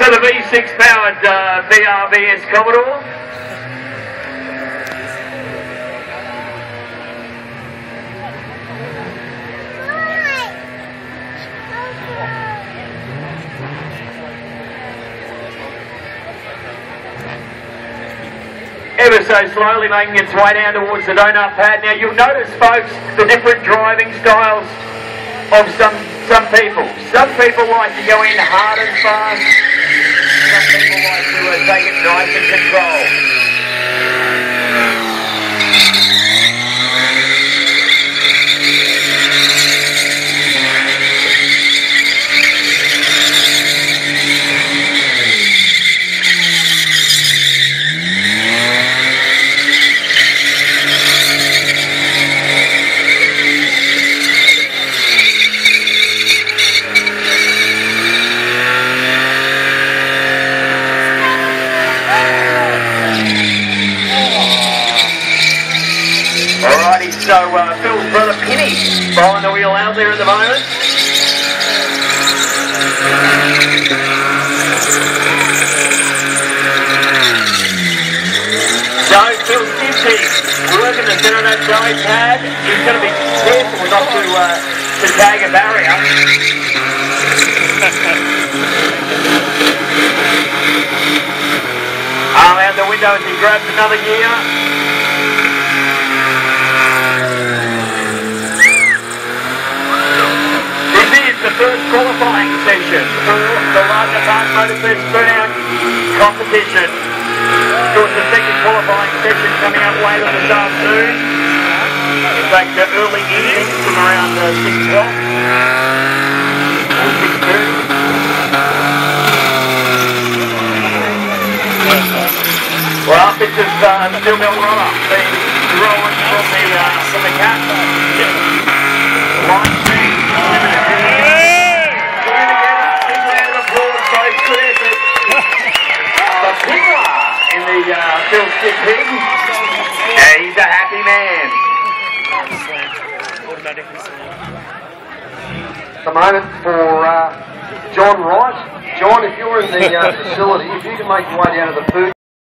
So the V6 powered BRVS Commodore. Ever so slowly making its way down towards the donut pad. Now you'll notice, folks, the different driving styles of some people. Some people like to go in hard and fast. Some people like to take it nice and controlled. Alrighty, so Phil's brother Penny behind the wheel out there at the moment. So Phil's empty, working the center of that belly pad. He's going to be careful not to tag a barrier. Arm out the window as he grabs another gear. The first qualifying session for the Lardner Parkl Motorfest burnout competition. Of course, the second qualifying session coming up later this afternoon. In fact, early evening from around 6 o'clock or 6:30. Well, this is the steel belt roller being drawn from the cap. Line speed, Phil Stick Pig. Yeah, he's a happy man. The moment for John Wright. John, if you're in the facility, if you can make your way down to the food